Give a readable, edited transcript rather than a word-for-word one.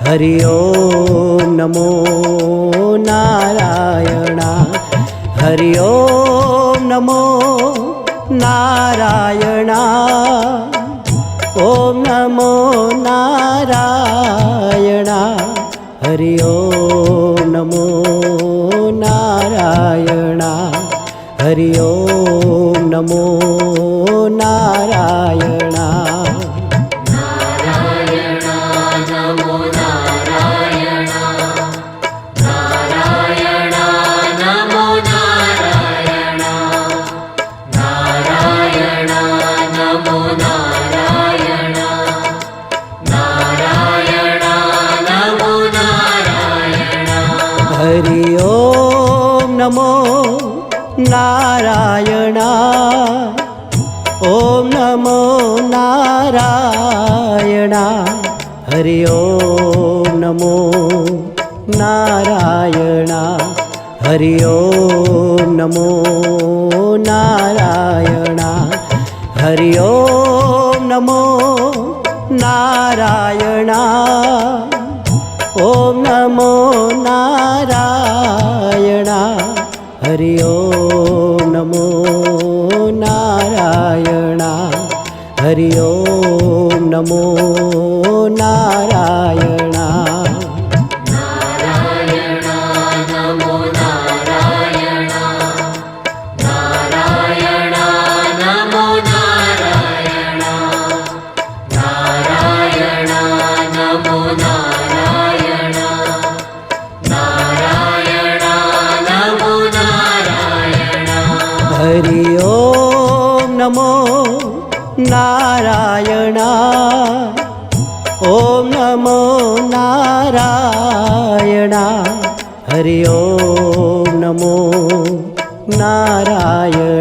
Hari Om NaMo Narayan Hari Om NaMo Narayan Om NaMo Narayan Hari Om NaMo Narayan Hari Om NaMo Narayan Narayan NaMo Narayan Narayan NaMo Narayan Narayan NaMo Narayan Narayan NaMo Narayan Hari Om NaMo Narayan Om NaMo Narayan Hari Om NaMo Narayan Hari Om NaMo Narayan Hari Om NaMo Narayan Om NaMo Narayan Hari Om NaMo Narayan Hari Om NaMo Narayan Narayan NaMo Narayan Narayan NaMo Narayan Narayan NaMo Narayan Narayan NaMo Narayan Hari Om NaMo Narayan Om NaMo Narayan Hari Om NaMo Narayan.